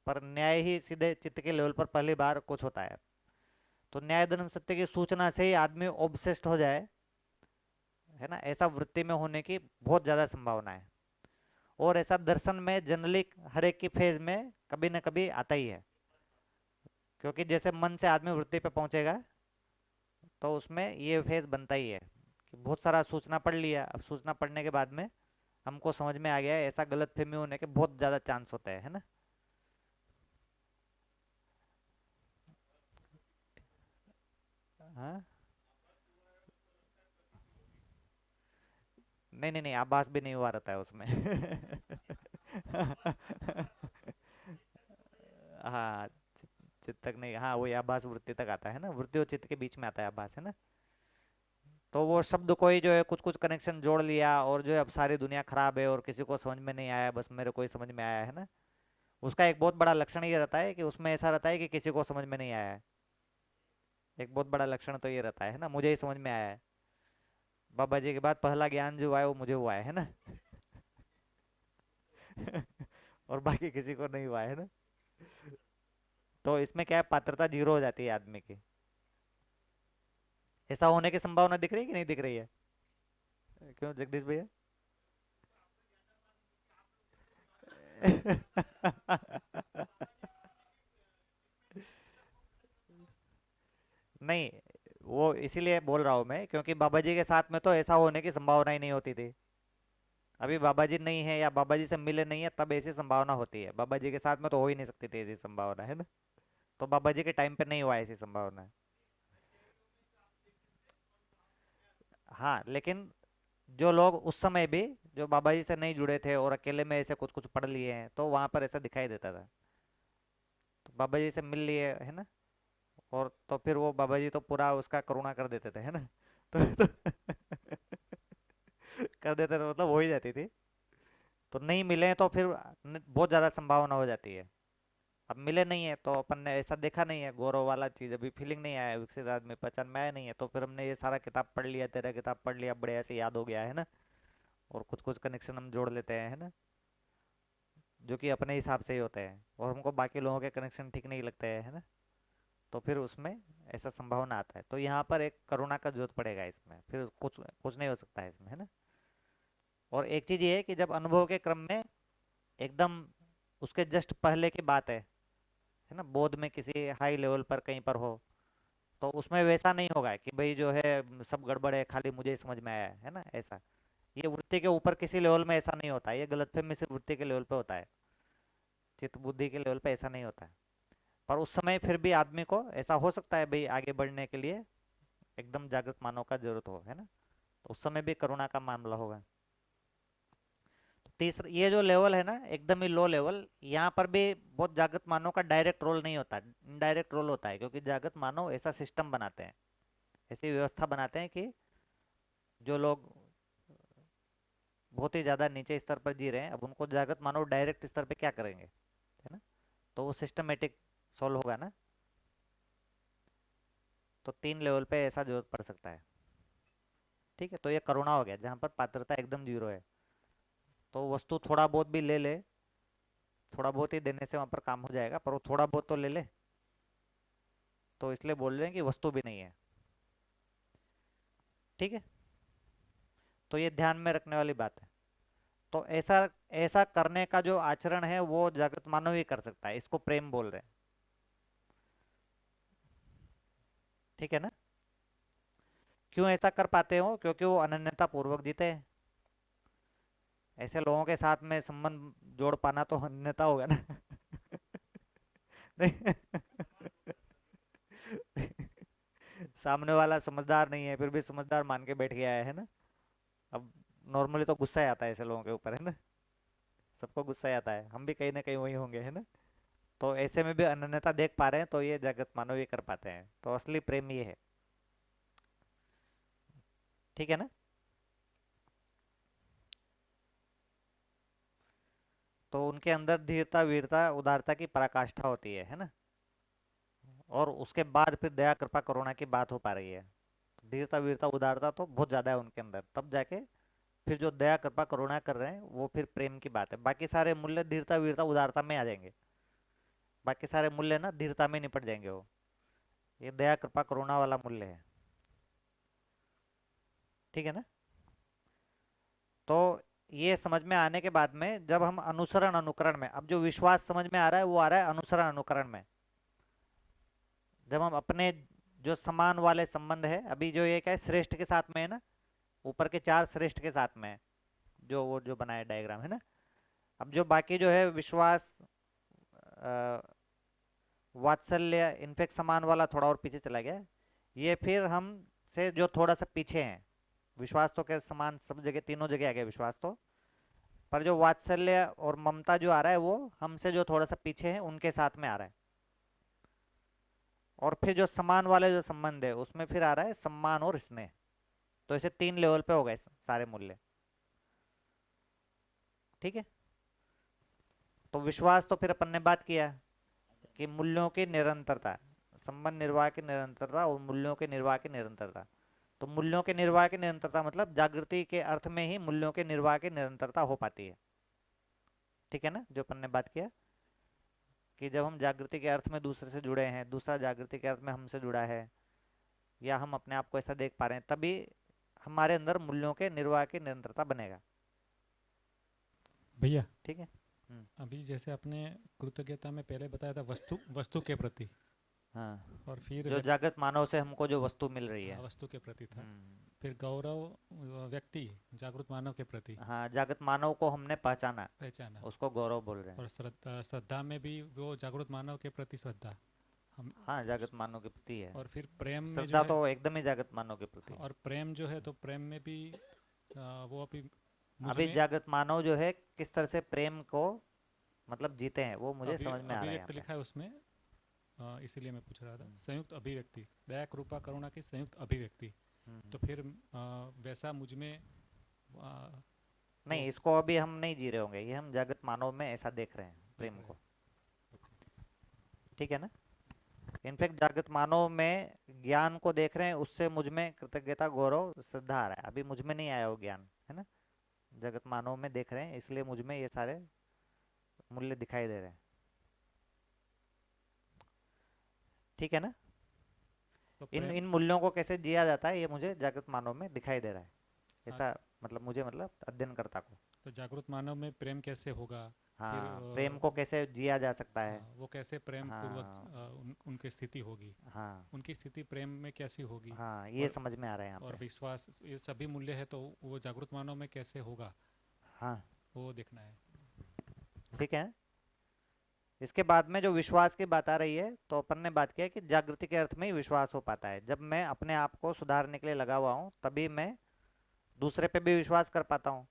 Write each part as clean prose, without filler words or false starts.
पर न्याय ही सीधे चित्त के लेवल पर पहली बार कुछ होता है। तो न्याय धर्म सत्य की सूचना से ही आदमी ऑब्सेस्ड हो जाए, है ना, ऐसा वृत्ति में होने की बहुत ज्यादा संभावना है। और ऐसा दर्शन में जनरली हर एक की फेज में कभी ना कभी आता ही है, क्योंकि जैसे मन से आदमी वृत्ति पे पहुंचेगा तो उसमें ये फेज बनता ही है कि बहुत सारा सूचना पढ़ लिया, अब सूचना पढ़ने के बाद में हमको समझ में आ गया है, ऐसा गलत फहमी होने के बहुत ज्यादा चांस होते हैं, है ना। हाँ, नहीं नहीं नहीं, आभास भी नहीं हुआ रहता है उसमें। हाँ, चित्त तक नहीं, हाँ वही आभास वृत्ति तक आता है ना, वृत्ति और चित्त के बीच में आता है आभास, है ना। तो वो शब्द को ही जो है कुछ कुछ कनेक्शन जोड़ लिया, और जो है अब सारी दुनिया खराब है और किसी को समझ में नहीं आया, बस मेरे को ही समझ में आया, है ना। उसका एक बहुत बड़ा लक्षण ये रहता है कि उसमें ऐसा रहता है कि किसी को समझ में नहीं आया है। एक बहुत बड़ा लक्षण तो ये रहता है ना, मुझे ही समझ में आया है। बाबा जी के बाद पहला ज्ञान जो हुआ है वो मुझे हुआ है ना। और बाकी किसी को नहीं हुआ है ना। तो इसमें क्या है, पात्रता जीरो हो जाती है आदमी की। ऐसा होने की संभावना दिख रही है कि नहीं दिख रही है? क्यों जगदीश भैया? नहीं, वो इसीलिए बोल रहा हूँ मैं, क्योंकि बाबा जी के साथ में तो ऐसा होने की संभावना ही नहीं होती थी। अभी बाबा जी नहीं है या बाबा जी से मिले नहीं है तब ऐसी संभावना होती है, बाबा जी के साथ में तो हो ही नहीं सकती थी ऐसी संभावना, है ना। तो बाबा जी के टाइम पे नहीं हुआ ऐसी संभावना। हाँ, लेकिन जो लोग उस समय भी जो बाबा जी से नहीं जुड़े थे और अकेले में ऐसे कुछ कुछ पढ़ लिए हैं, तो वहां पर ऐसा दिखाई देता था। तो बाबा जी से मिल लिए, है ना। और तो फिर वो बाबा जी तो पूरा उसका करुणा कर देते थे, है ना। तो कर देते थे, मतलब हो ही जाती थी। तो नहीं मिले तो फिर बहुत ज़्यादा संभावना हो जाती है। अब मिले नहीं है तो अपन ने ऐसा देखा नहीं है गौरव वाला चीज़, अभी फीलिंग नहीं आया, विकसित आदमी पहचान में आया नहीं है, तो फिर हमने ये सारा किताब पढ़ लिया, तेरा किताब पढ़ लिया, बढ़िया से याद हो गया, है ना। और कुछ कुछ कनेक्शन हम जोड़ लेते हैं, है ना, जो कि अपने हिसाब से ही होते हैं, और हमको बाकी लोगों के कनेक्शन ठीक नहीं लगते हैं, है ना। तो फिर उसमें ऐसा संभावना आता है, तो यहाँ पर एक करुणा का जरूरत पड़ेगा इसमें, फिर कुछ कुछ नहीं हो सकता है इसमें, है ना। और एक चीज़ ये है कि जब अनुभव के क्रम में एकदम उसके जस्ट पहले की बात है ना, बोध में किसी हाई लेवल पर कहीं पर हो, तो उसमें वैसा नहीं होगा कि भाई जो है सब गड़बड़ है, खाली मुझे ही समझ में आया है ना, ऐसा। ये वृत्ति के ऊपर किसी लेवल में ऐसा नहीं होता है, ये गलतफहमी सिर्फ वृत्ति के लेवल पे होता है, चित्त बुद्धि के लेवल पे ऐसा नहीं होता है। पर उस समय फिर भी आदमी को ऐसा हो सकता है भाई आगे बढ़ने के लिए एकदम जागृत मानव का जरूरत हो, है ना। तो उस समय भी करुणा का मामला होगा। तो तीसरा ये जो लेवल है ना एकदम ही लो लेवल, यहाँ पर भी बहुत जागृत मानव का डायरेक्ट रोल नहीं होता, इनडायरेक्ट रोल होता है, क्योंकि जागृत मानव ऐसा सिस्टम बनाते हैं, ऐसी व्यवस्था बनाते हैं कि जो लोग बहुत ही ज़्यादा नीचे स्तर पर जी रहे हैं, अब उनको जागृत मानव डायरेक्ट स्तर पे क्या करेंगे, है ना। तो वो सिस्टमेटिक सॉल्व होगा ना। तो तीन लेवल पे ऐसा जरूरत पड़ सकता है। ठीक है, तो ये करुणा हो गया जहाँ पर पात्रता एकदम जीरो है। तो वस्तु थोड़ा बहुत भी ले ले, थोड़ा बहुत ही देने से वहाँ पर काम हो जाएगा, पर वो थोड़ा बहुत तो ले ले, तो इसलिए बोल रहे हैं कि वस्तु भी नहीं है। ठीक है, तो ये ध्यान में रखने वाली बात है। तो ऐसा ऐसा करने का जो आचरण है वो जागृत मानव ही कर सकता है, इसको प्रेम बोल रहे हैं। ठीक है ना। क्यों ऐसा कर पाते हो? क्योंकि वो अनन्यता पूर्वक जीते हैं। ऐसे लोगों के साथ में संबंध जोड़ पाना तो अनन्यता होगा ना। नहीं। सामने वाला समझदार नहीं है फिर भी समझदार मान के बैठ गया है ना। अब नॉर्मली तो गुस्सा ही आता है ऐसे लोगों के ऊपर, है ना। सबको गुस्सा ही आता है, हम भी कहीं ना कहीं वही होंगे, है ना। तो ऐसे में भी अनन्यता देख पा रहे हैं, तो ये जगत मानव ये कर पाते हैं, तो असली प्रेम ये है। ठीक है ना। तो उनके अंदर धीरता वीरता उदारता की पराकाष्ठा होती है ना। और उसके बाद फिर दया कृपा करुणा की बात हो पा रही है। धीरता वीरता उदारता तो बहुत ज्यादा है उनके अंदर, तब जाके फिर जो दया कृपा करुणा कर रहे हैं वो फिर प्रेम की बात है, बाकी सारे मूल्य धीरता वीरता उदारता में आ जाएंगे। बाकी सारे मूल्य ना धीरता में निपट जाएंगे वो। ये दया कृपा करुणा वाला मूल्य है। ठीक है ना। तो ये समझ में आने के बाद में जब हम अनुसरण अनुकरण में, अब जो विश्वास समझ में आ रहा है वो आ रहा है अनुसरण अनुकरण में। जब हम अपने जो समान वाले संबंध है, अभी जो ये क्या है श्रेष्ठ के साथ में है ना, ऊपर के चार श्रेष्ठ के साथ में है, जो वो जो बनाया डायग्राम है ना। अब जो बाकी जो है विश्वास, वात्सल्य, इनफेक्ट समान वाला थोड़ा और पीछे चला गया। ये फिर हम से जो थोड़ा सा पीछे हैं। विश्वास तो क्या समान सब जगह तीनों जगह आ गया विश्वास तो, पर जो वात्सल्य और ममता जो आ रहा है वो हमसे जो थोड़ा सा पीछे है उनके साथ में आ रहा है। और फिर जो समान वाले जो संबंध है उसमें फिर आ रहा है सम्मान और स्नेह। तो ऐसे तीन लेवल पे हो गए सारे मूल्य। ठीक है। तो विश्वास तो फिर अपन ने बात किया कि मूल्यों की निरंतरता, संबंध निर्वाह की निरंतरता और मूल्यों के निर्वाह की निरंतरता। तो मूल्यों के निर्वाह की निरंतरता मतलब जागृति के अर्थ में ही मूल्यों के निर्वाह की निरंतरता हो पाती है। ठीक है ना, जो अपन ने बात किया कि जब हम जागृति के अर्थ में दूसरे से जुड़े हैं, दूसरा जागृति के अर्थ में हमसे जुड़ा है, या हम अपने आप को ऐसा देख पा रहे हैं, तभी हमारे अंदर मूल्यों के निर्वाह की निरंतरता बनेगा। भैया ठीक है। अभी जैसे आपने कृतज्ञता में पहले बताया था वस्तु वस्तु के प्रति, हाँ, और फिर जो जागृत मानव से हमको जो वस्तु मिल रही हाँ है। वस्तु के प्रति था। हम्म। फिर गौरव व्यक्ति जागृत मानव के प्रति हाँ, जागृत मानव को हमने पहचाना, पहचाना। उसको गौरव बोल रहे हैं। और श्रद्धा श्रद्धा में भी वो जागृत मानव के प्रति श्रद्धा हम। हाँ, जागृत मानव के प्रति है। और फिर प्रेम में जो श्रद्धा है, तो एकदम ही जागृत मानव के प्रति है। और प्रेम जो है तो प्रेम में भी वो अभी मुझ अभी में जागृत मानव जो है किस तरह से प्रेम को मतलब जीते हैं वो मुझे समझ में आ रहा है यहाँ अभिव्यक्त पे। लिखा है उसमें। इसीलिए मैं पूछ रहा था हम्म। संयुक्त अभिव्यक्ति, दया कृपा करुणा की संयुक्त अभिव्यक्ति। हम्म। तो फिर वैसा मुझ में वो नहीं, इसको अभी हम नहीं जी रहे होंगे, ये हम जागृत मानव में ऐसा देख रहे हैं देख प्रेम रहे को। हैं। ओके। ठीक है ना। इनफैक्ट जागृत मानव में ज्ञान को देख रहे हैं, उससे मुझ में कृतज्ञता गौरव श्रद्धा आ रहा है। अभी मुझ में नहीं आया वो ज्ञान, है ना। जगत मानव में देख रहे हैं इसलिए मुझ में ये सारे मूल्य दिखाई दे रहे हैं। ठीक है ना। तो इन प्रेम, इन मूल्यों को कैसे जिया जाता है ये मुझे जागृत मानव में दिखाई दे रहा है। हाँ, ऐसा मतलब मुझे, मतलब अध्ययनकर्ता को। तो जागृत मानव में प्रेम कैसे होगा? फिर हाँ, प्रेम को कैसे जिया जा सकता है। हाँ वो कैसे प्रेम पूर्वक हाँ। उनकी स्थिति होगी, हाँ। उनकी स्थिति प्रेम में कैसी होगी? हाँ, ये और समझ में आ रहा है यहाँ और पे। विश्वास, ये सभी मूल्य है तो वो जागृत मानव में कैसे होगा, हाँ। वो देखना है। ठीक है। इसके बाद में जो विश्वास की बात आ रही है, तो अपन ने बात किया कि जागृति के अर्थ में ही विश्वास हो पाता है। जब मैं अपने आप को सुधारने के लिए लगा हुआ हूँ तभी मैं दूसरे पे भी विश्वास कर पाता हूँ।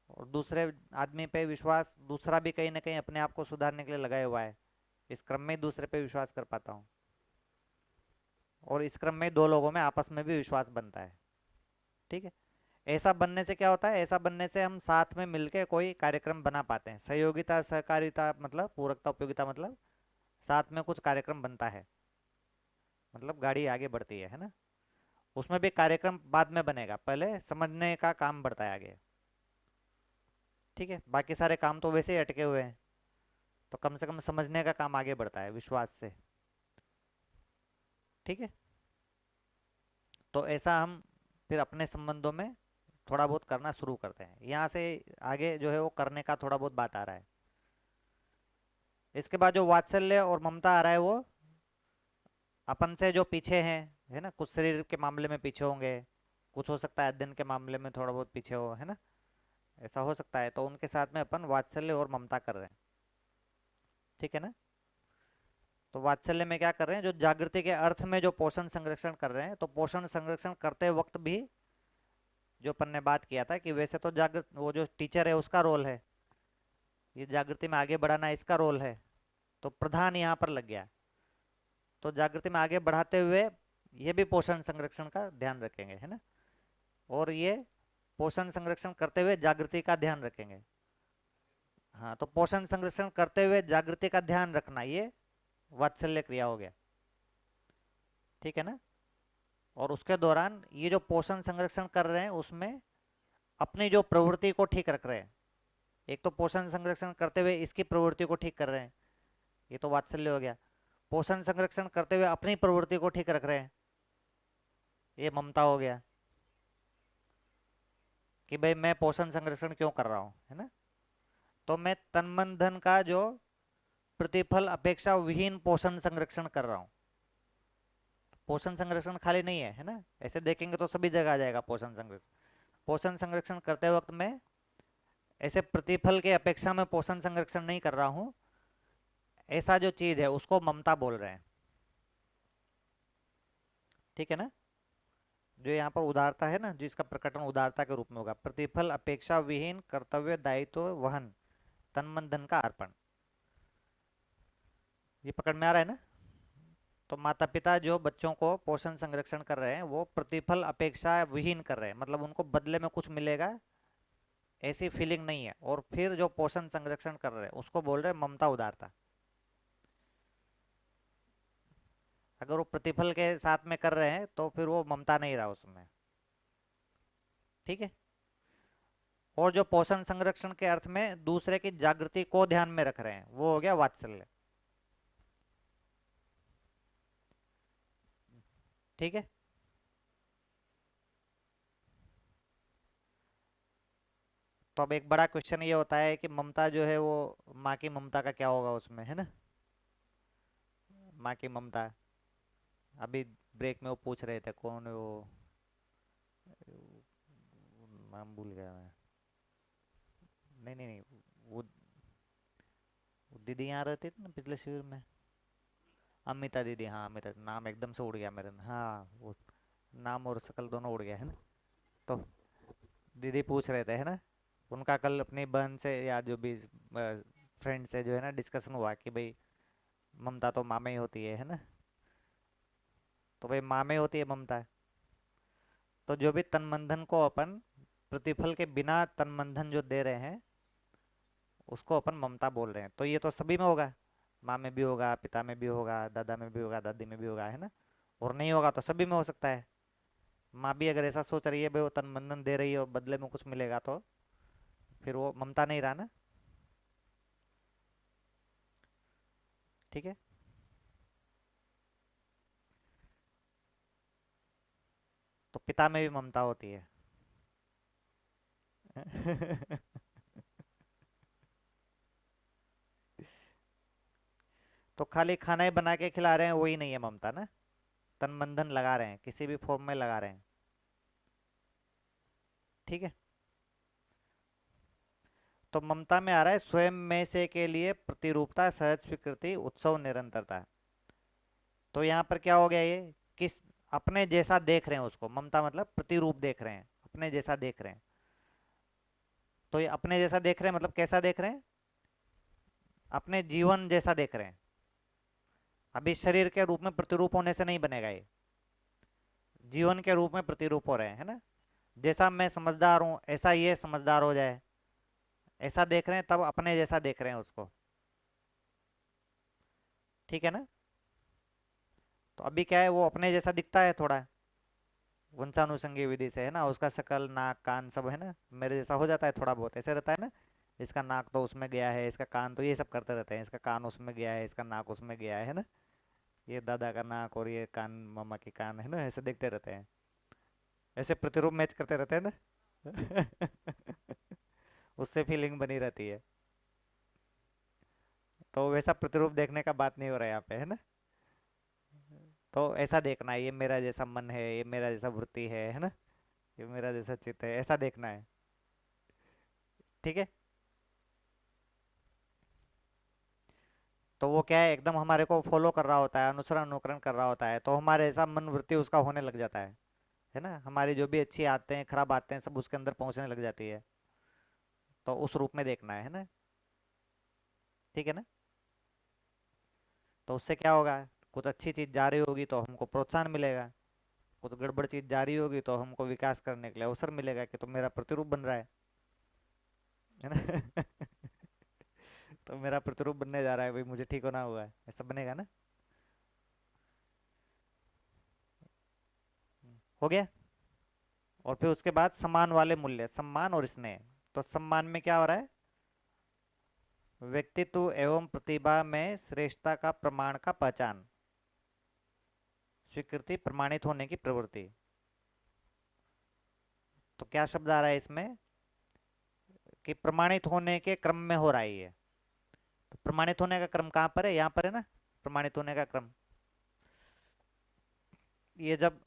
और दूसरे आदमी पे विश्वास, दूसरा भी कहीं ना कहीं अपने आप को सुधारने के लिए लगाया हुआ है, इस क्रम में दूसरे पे विश्वास कर पाता हूँ। और इस क्रम में दो लोगों में आपस में भी विश्वास बनता है। ठीक है। ऐसा बनने से क्या होता है, ऐसा बनने से हम साथ में मिलके कोई कार्यक्रम बना पाते हैं। सहयोगिता सहकारिता मतलब पूरकता उपयोगिता मतलब साथ में कुछ कार्यक्रम बनता है, मतलब गाड़ी आगे बढ़ती है ना। उसमें भी कार्यक्रम बाद में बनेगा, पहले समझने का काम बढ़ता है आगे। ठीक है, बाकी सारे काम तो वैसे ही अटके हुए हैं, तो कम से कम समझने का काम आगे बढ़ता है विश्वास से। ठीक है। तो ऐसा हम फिर अपने संबंधों में थोड़ा बहुत करना शुरू करते हैं। यहाँ से आगे जो है वो करने का थोड़ा बहुत बात आ रहा है। इसके बाद जो वात्सल्य और ममता आ रहा है वो अपन से जो पीछे हैं, है ना। कुछ शरीर के मामले में पीछे होंगे, कुछ हो सकता है अध्ययन के मामले में थोड़ा बहुत पीछे हो, है ना। ऐसा हो सकता है, तो उनके साथ में अपन वात्सल्य और ममता कर रहे हैं। ठीक है ना। तो वात्सल्य में क्या कर रहे हैं, जो जागृति के अर्थ में जो पोषण संरक्षण कर रहे हैं, तो पोषण संरक्षण करते वक्त भी जो अपन ने बात किया था कि वैसे तो जागृत वो जो टीचर है उसका रोल है, ये जागृति में आगे बढ़ाना इसका रोल है, तो प्रधान यहाँ पर लग गया। तो जागृति में आगे बढ़ाते हुए ये भी पोषण संरक्षण का ध्यान रखेंगे, है ना। और ये पोषण संरक्षण करते हुए जागृति का ध्यान रखेंगे। हाँ, तो पोषण संरक्षण करते हुए जागृति का ध्यान रखना, ये वात्सल्य क्रिया हो गया। ठीक है ना। और उसके दौरान ये जो पोषण संरक्षण कर रहे हैं उसमें अपनी जो प्रवृत्ति को ठीक रख रहे हैं। एक तो पोषण संरक्षण करते हुए इसकी प्रवृत्ति को ठीक कर रहे हैं, ये तो वात्सल्य हो गया। पोषण संरक्षण करते हुए अपनी प्रवृत्ति को ठीक रख रहे हैं, ये ममता हो गया, कि भाई मैं पोषण संरक्षण क्यों कर रहा हूँ, है ना। तो मैं तन मन धन का जो प्रतिफल अपेक्षा विहीन पोषण संरक्षण कर रहा हूँ। पोषण संरक्षण खाली नहीं है, है ना। ऐसे देखेंगे तो सभी जगह आ जाएगा पोषण संरक्षण। पोषण संरक्षण करते वक्त मैं ऐसे प्रतिफल के अपेक्षा में पोषण संरक्षण नहीं कर रहा हूँ, ऐसा जो चीज है उसको ममता बोल रहे हैं, ठीक है ना। जो यहाँ पर उदारता है ना, जिसका प्रकटन उदारता के रूप में होगा, प्रतिफल अपेक्षा विहीन कर्तव्य दायित्व वहन, तन मन धन का अर्पण। ये पकड़ में आ रहा है ना। तो माता पिता जो बच्चों को पोषण संरक्षण कर रहे हैं वो प्रतिफल अपेक्षा विहीन कर रहे हैं, मतलब उनको बदले में कुछ मिलेगा ऐसी फीलिंग नहीं है। और फिर जो पोषण संरक्षण कर रहे हैं उसको बोल रहे हैं ममता उदारता। अगर वो प्रतिफल के साथ में कर रहे हैं तो फिर वो ममता नहीं रहा उसमें, ठीक है। और जो पोषण संरक्षण के अर्थ में दूसरे की जागृति को ध्यान में रख रहे हैं वो हो गया वात्सल्य, ठीक है। तो अब एक बड़ा क्वेश्चन ये होता है कि ममता जो है वो माँ की ममता का क्या होगा उसमें, है ना। माँ की ममता, अभी ब्रेक में वो पूछ रहे थे कौन है वो, नाम भूल गया मैं। नहीं नहीं नहीं, वो दीदी यहाँ रहती थी ना पिछले शिविर में, अमिता दीदी, हाँ अमिता, नाम एकदम से उड़ गया मेरे, हाँ वो नाम और शकल दोनों उड़ गया, है ना। तो दीदी पूछ रहे थे, है ना, उनका कल अपनी बहन से या जो भी फ्रेंड से जो है ना डिस्कशन हुआ कि भाई ममता तो माँ में ही होती है ना। तो भाई माँ में होती है ममता, तो जो भी तन मन धन को अपन प्रतिफल के बिना तन मन धन जो दे रहे हैं उसको अपन ममता बोल रहे हैं। तो ये तो सभी में होगा, माँ में भी होगा, पिता में भी होगा, दादा में भी होगा, दादी में भी होगा, है ना। और नहीं होगा तो सभी में हो सकता है। माँ भी अगर ऐसा सोच रही है भाई वो तन मन धन दे रही है और बदले में कुछ मिलेगा तो फिर वो ममता नहीं रहा ना, ठीक है। तो पिता में भी ममता होती है। तो खाली खाना ही बना के खिला रहे हैं वही नहीं है ममता ना, तन मन धन लगा रहे हैं किसी भी फॉर्म में लगा रहे हैं, ठीक है। तो ममता में आ रहा है स्वयं में से के लिए प्रतिरूपता, सहज स्वीकृति, उत्सव, निरंतरता। तो यहाँ पर क्या हो गया, ये किस अपने जैसा देख रहे हैं उसको, ममता मतलब प्रतिरूप देख रहे हैं, अपने जैसा देख रहे हैं। तो ये अपने जैसा देख रहे हैं मतलब कैसा देख रहे हैं, अपने जीवन जैसा देख रहे हैं। अभी शरीर के रूप में प्रतिरूप होने से नहीं बनेगा, ये जीवन के रूप में प्रतिरूप हो रहे हैं, है ना। जैसा मैं समझदार हूं ऐसा ये समझदार हो जाए, ऐसा देख रहे हैं, तब अपने जैसा देख रहे हैं उसको, ठीक है ना। तो अभी क्या है, वो अपने जैसा दिखता है थोड़ा वंशानुसंगी विधि से, है ना, उसका शकल नाक कान सब है ना मेरे जैसा हो जाता है, थोड़ा बहुत ऐसे रहता है ना। इसका नाक तो उसमें गया है, इसका कान तो, ये सब करते रहते हैं, इसका कान उसमें गया है, इसका नाक उसमें गया है ना। ये दादा का नाक और ये कान मामा के कान, है ना, ऐसे देखते रहते हैं, ऐसे प्रतिरूप मैच करते रहते हैं ना। उससे फीलिंग बनी रहती है। तो वैसा प्रतिरूप देखने का बात नहीं हो रहा है यहाँ पे, है ना। तो ऐसा देखना है, ये मेरा जैसा मन है, ये मेरा जैसा वृत्ति है ना, ये मेरा जैसा चित्त है, ऐसा देखना है, ठीक है। तो वो क्या है, एकदम हमारे को फॉलो कर रहा होता है, अनुसरण अनुकरण कर रहा होता है, तो हमारे ऐसा मन वृत्ति उसका होने लग जाता है ना। हमारी जो भी अच्छी आदतें हैं खराब आदतें हैं सब उसके अंदर पहुंचने लग जाती है। तो उस रूप में देखना है ना, ठीक है ना। तो उससे क्या होगा, कुछ अच्छी चीज जा रही होगी तो हमको प्रोत्साहन मिलेगा, कुछ गड़बड़ चीज जा रही होगी तो हमको विकास करने के लिए अवसर मिलेगा कि तो मेरा प्रतिरूप बन रहा है ना। तो मेरा प्रतिरूप बनने जा रहा है भाई, मुझे ठीक होना हुआ है, ऐसा बनेगा ना। हो गया। और फिर उसके बाद सम्मान वाले मूल्य, सम्मान और स्नेह। तो सम्मान में क्या हो रहा है, व्यक्तित्व एवं प्रतिभा में श्रेष्ठता का प्रमाण का पहचान, स्वीकृति, प्रमाणित होने की प्रवृत्ति। तो क्या शब्द आ रहा है इसमें कि प्रमाणित होने के क्रम में हो रहा है ये। तो प्रमाणित होने का क्रम कहाँ पर है, यहाँ पर है ना, प्रमाणित होने का क्रम। ये जब